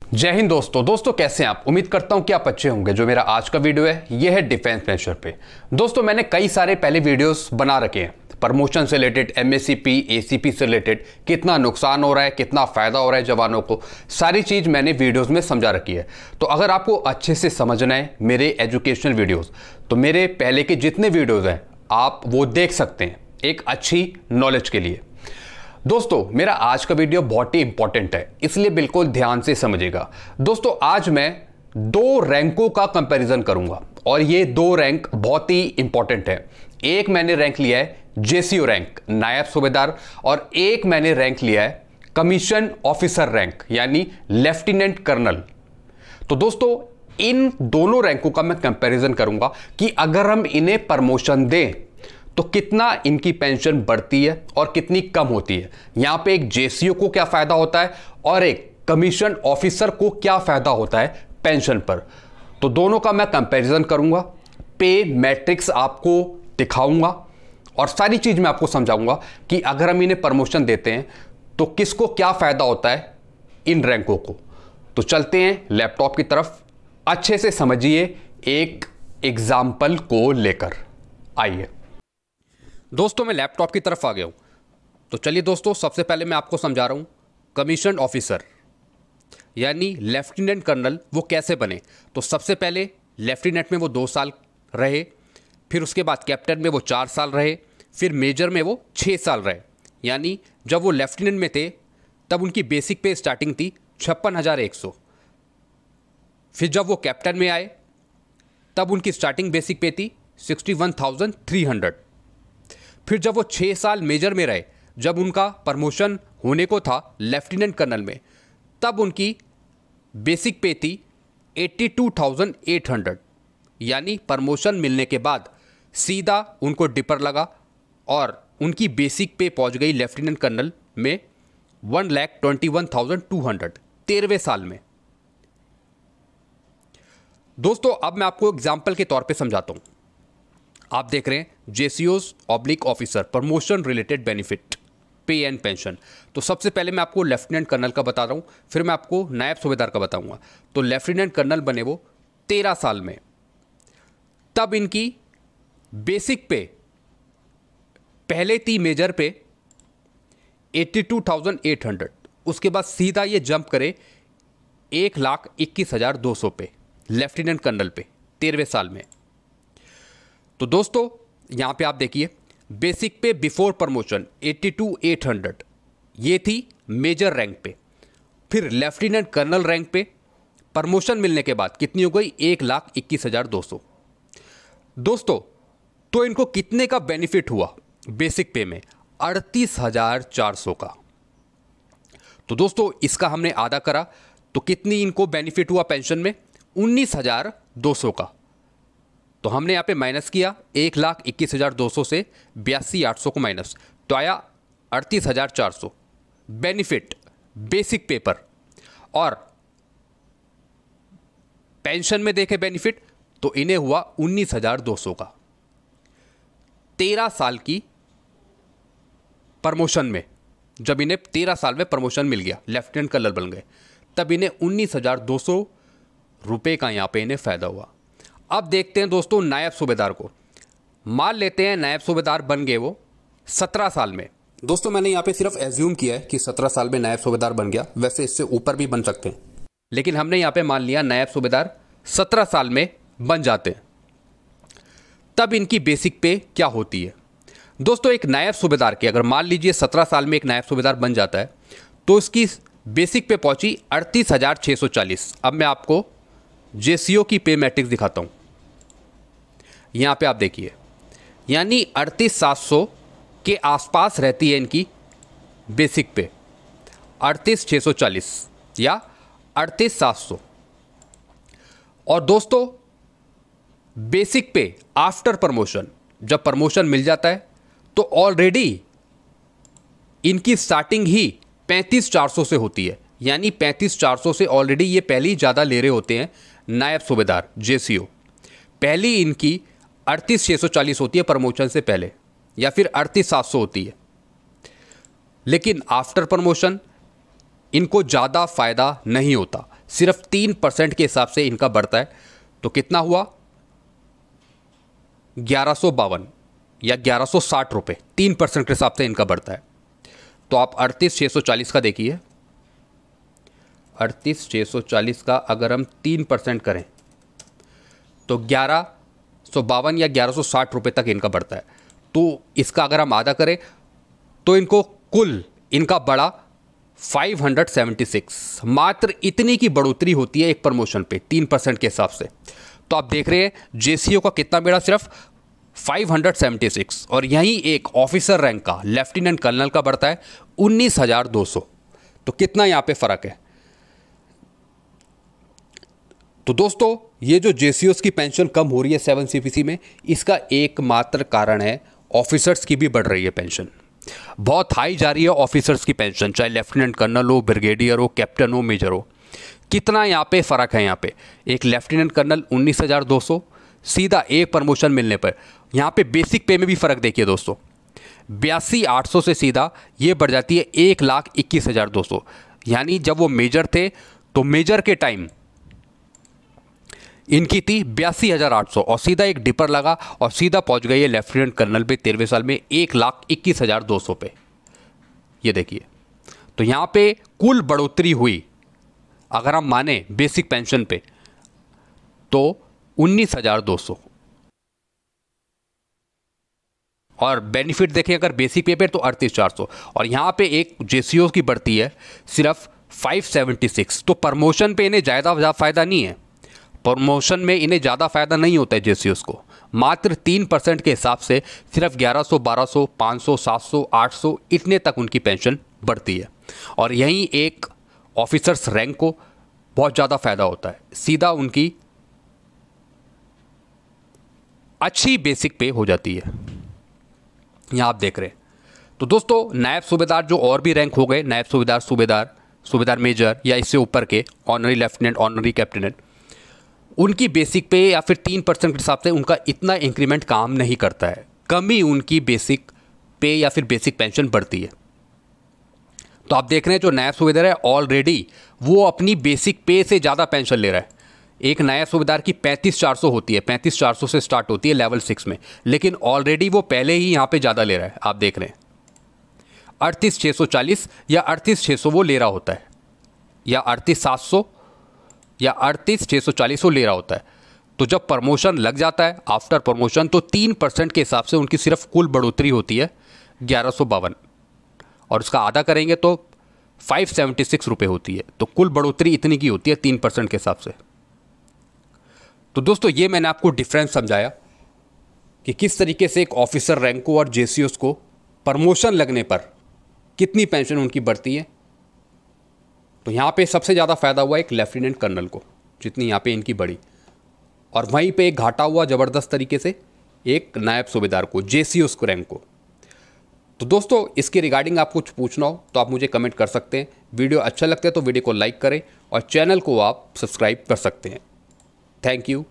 जय हिंद दोस्तों कैसे हैं आप। उम्मीद करता हूं कि आप अच्छे होंगे। जो मेरा आज का वीडियो है यह है डिफेंस मेजर पे। दोस्तों मैंने कई सारे पहले वीडियोस बना रखे हैं प्रमोशन से रिलेटेड, एमएससीपी एसीपी से रिलेटेड, कितना नुकसान हो रहा है, कितना फायदा हो रहा है जवानों को, सारी चीज मैंने वीडियोस में समझा रखी है। तो अगर आपको अच्छे से समझना है मेरे एजुकेशनल वीडियोस, तो मेरे पहले के जितने वीडियोस हैं आप वो देख सकते हैं एक अच्छी नॉलेज के लिए। दोस्तों मेरा आज का वीडियो बहुत ही इंपॉर्टेंट है, इसलिए बिल्कुल ध्यान से समझिएगा। दोस्तों आज मैं दो रैंकों का कंपैरिजन करूंगा और ये दो रैंक बहुत ही इंपॉर्टेंट है। एक मैंने रैंक लिया है जेसीओ रैंक, नायब सूबेदार, और एक मैंने रैंक लिया है कमीशन ऑफिसर रैंक यानी लेफ्टिनेंट कर्नल। तो दोस्तों इन दोनों रैंकों का मैं कंपैरिजन करूंगा कि अगर हम इन्हें प्रमोशन दें तो कितना इनकी पेंशन बढ़ती है और कितनी कम होती है। यहां पे एक जेसीओ को क्या फायदा होता है और एक कमीशन ऑफिसर को क्या फायदा होता है पेंशन पर। तो दोनों का मैं कंपैरिजन करूंगा, पे मैट्रिक्स आपको दिखाऊंगा और सारी चीज मैं आपको समझाऊंगा कि अगर हम इन्हें प्रमोशन देते हैं तो किसको क्या फायदा होता है इन रैंकों को। तो चलते हैं लैपटॉप की तरफ, अच्छे से समझिए एक एग्जाम्पल को लेकर। आइए दोस्तों मैं लैपटॉप की तरफ आ गया हूं। तो चलिए दोस्तों सबसे पहले मैं आपको समझा रहा हूं कमीशन ऑफिसर यानी लेफ्टिनेंट कर्नल वो कैसे बने। तो सबसे पहले लेफ्टिनेंट में वो 2 साल रहे, फिर उसके बाद कैप्टन में वो 4 साल रहे, फिर मेजर में वो 6 साल रहे। यानी जब वो लेफ्टिनेंट में थे तब उनकी बेसिक पे स्टार्टिंग थी 56,100। फिर जब वो कैप्टन में आए तब उनकी स्टार्टिंग बेसिक पे थी 61,300। फिर जब वो 6 साल मेजर में रहे, जब उनका प्रमोशन होने को था लेफ्टिनेंट कर्नल में, तब उनकी बेसिक पे थी 82,800। यानी प्रमोशन मिलने के बाद सीधा उनको डिपर लगा और उनकी बेसिक पे पहुंच गई लेफ्टिनेंट कर्नल में 1,21,200 13वें साल में। दोस्तों अब मैं आपको एग्जाम्पल के तौर पे समझाता हूं। आप देख रहे हैं जेसीओस oblique officer promotion related benefit pay and pension. तो सबसे पहले मैं आपको लेफ्टिनेंट कर्नल का बता रहा हूं, फिर मैं आपको नायब सूबेदार का बताऊंगा। तो लेफ्टिनेंट कर्नल बने वो 13 साल में, तब इनकी बेसिक पे पहले थी मेजर पे 82,800, उसके बाद सीधा ये जंप करे 1,21,200 पे लेफ्टिनेंट कर्नल पे 13वें साल में। तो दोस्तों यहां पे आप देखिए बेसिक पे बिफोर प्रमोशन 82,800 ये थी मेजर रैंक पे। फिर लेफ्टिनेंट कर्नल रैंक पे प्रमोशन मिलने के बाद कितनी हो गई 1,21,200। दोस्तों तो इनको कितने का बेनिफिट हुआ बेसिक पे में 38,400 का। तो दोस्तों इसका हमने आधा करा तो कितनी इनको बेनिफिट हुआ पेंशन में 19,200 का। तो हमने यहाँ पे माइनस किया 1,21,200 से 82,800 को माइनस, तो आया 38,400 बेनिफिट बेसिक पे पर। और पेंशन में देखे बेनिफिट तो इन्हें हुआ 19,200 का 13 साल की प्रमोशन में। जब इन्हें 13 साल में प्रमोशन मिल गया, लेफ्टिनेंट कर्नल बन गए, तब इन्हें 19,200 रुपये का यहाँ पे इन्हें फायदा हुआ। अब देखते हैं दोस्तों नायब सूबेदार को। मान लेते हैं नायब सूबेदार बन गए वो 17 साल में। दोस्तों मैंने यहाँ पे सिर्फ एज्यूम किया है कि 17 साल में नायब सूबेदार बन गया, वैसे इससे ऊपर भी बन सकते हैं, लेकिन हमने यहाँ पे मान लिया नायब सूबेदार 17 साल में बन जाते हैं। तब इनकी बेसिक पे क्या होती है। दोस्तों एक नायब सूबेदार की अगर मान लीजिए 17 साल में एक नायब सूबेदार बन जाता है तो इसकी बेसिक पे पहुंची 38,640। अब मैं आपको जेसीओ की पे मैट्रिक्स दिखाता हूं। यहां पे आप देखिए, यानी 38,700 के आसपास रहती है इनकी बेसिक पे, 38,640 या 38,700। और दोस्तों बेसिक पे आफ्टर प्रमोशन, जब प्रमोशन मिल जाता है तो ऑलरेडी इनकी स्टार्टिंग ही 35,400 से होती है। यानी 35,400 से ऑलरेडी ये पहले ही ज़्यादा ले रहे होते हैं नायब सूबेदार जेसीओ। पहली इनकी 38,640 होती है प्रमोशन से पहले, या फिर 38,700 होती है। लेकिन आफ्टर प्रमोशन इनको ज़्यादा फायदा नहीं होता, सिर्फ 3% के हिसाब से इनका बढ़ता है। तो कितना हुआ? 1152 या 1160 रुपये 3% के हिसाब से इनका बढ़ता है। तो आप 38,640 का देखिए, 38,640 का अगर हम 3% करें तो 1152 या 1160 रुपये तक इनका बढ़ता है। तो इसका अगर हम आधा करें तो इनको कुल इनका बढ़ा 576। मात्र इतनी की बढ़ोतरी होती है एक प्रमोशन पे 3% के हिसाब से। तो आप देख रहे हैं जेसीओ का कितना बढ़ा? सिर्फ 576। और यहीं एक ऑफिसर रैंक का लेफ्टिनेंट कर्नल का बढ़ता है 19,200। तो कितना यहां पे फर्क है? तो दोस्तों ये जो जेसीओस की पेंशन कम हो रही है 7 सीपीसी में, इसका एकमात्र कारण है ऑफिसर्स की भी बढ़ रही है पेंशन। बहुत हाई जा रही है ऑफिसर्स की पेंशन, चाहे लेफ्टिनेंट कर्नल हो, ब्रिगेडियर हो, कैप्टन हो, मेजर हो। कितना यहाँ पे फ़र्क है? यहाँ पे एक लेफ्टिनेंट कर्नल 19,200 सीधा एक प्रमोशन मिलने पर। यहाँ पे बेसिक पे में भी फ़र्क देखिए दोस्तों, 82,800 से सीधा ये बढ़ जाती है 1,21,200। यानी जब वो मेजर थे तो मेजर के टाइम इनकी थी 82,800 और सीधा एक डिपर लगा और सीधा पहुंच गई है लेफ्टिनेंट कर्नल पे 13वें साल में 1,21,200 पे। ये देखिए, तो यहाँ पे कुल बढ़ोतरी हुई अगर हम माने बेसिक पेंशन पे तो 19,200। और बेनिफिट देखें अगर बेसिक पे पे तो 38,400। और यहाँ पे एक जेसीओ की बढ़ती है सिर्फ 576। तो प्रमोशन पे इन्हें ज़्यादा फ़ायदा नहीं है, प्रमोशन में इन्हें ज़्यादा फ़ायदा नहीं होता है जेसीओस को। मात्र 3% के हिसाब से सिर्फ 1100, 1200, 500, 700, 800 इतने तक उनकी पेंशन बढ़ती है। और यहीं एक ऑफिसर्स रैंक को बहुत ज़्यादा फ़ायदा होता है, सीधा उनकी अच्छी बेसिक पे हो जाती है। यहाँ आप देख रहे हैं। तो दोस्तों नायब सूबेदार जो और भी रैंक हो गए, नायब सूबेदार, सूबेदार मेजर या इससे ऊपर के ऑनरी लेफ्टिनेंट, ऑनरी कैप्टन, उनकी बेसिक पे या फिर 3% के हिसाब से उनका इतना इंक्रीमेंट काम नहीं करता है, कम ही उनकी बेसिक पे या फिर बेसिक पेंशन बढ़ती है। तो आप देख रहे हैं जो नायब सूबेदार है ऑलरेडी वो अपनी बेसिक पे से ज़्यादा पेंशन ले रहा है। एक नायब सूबेदार की 35,400 होती है, 35,400 से स्टार्ट होती है लेवल 6 में, लेकिन ऑलरेडी वो पहले ही यहाँ पे ज़्यादा ले रहा है। आप देख रहे हैं 38,640 या 38,600 वो ले रहा होता है, या 38,700 या 38,640 वो ले रहा होता है। तो जब प्रमोशन लग जाता है आफ्टर प्रमोशन तो 3% के हिसाब से उनकी सिर्फ कुल बढ़ोतरी होती है 1152 और उसका आधा करेंगे तो 576 रुपये होती है। तो कुल बढ़ोतरी इतनी की होती है 3% के हिसाब से। तो दोस्तों ये मैंने आपको डिफरेंस समझाया कि किस तरीके से एक ऑफिसर रैंक को और जेसीओस को प्रमोशन लगने पर कितनी पेंशन उनकी बढ़ती है। तो यहाँ पे सबसे ज़्यादा फ़ायदा हुआ एक लेफ्टिनेंट कर्नल को, जितनी यहाँ पे इनकी बढ़ी, और वहीं पे एक घाटा हुआ ज़बरदस्त तरीके से एक नायब सूबेदार को, जेसीओस को, रैंक को। तो दोस्तों इसके रिगार्डिंग आप कुछ पूछना हो तो आप मुझे कमेंट कर सकते हैं। वीडियो अच्छा लगता है तो वीडियो को लाइक करें और चैनल को आप सब्सक्राइब कर सकते हैं। Thank you.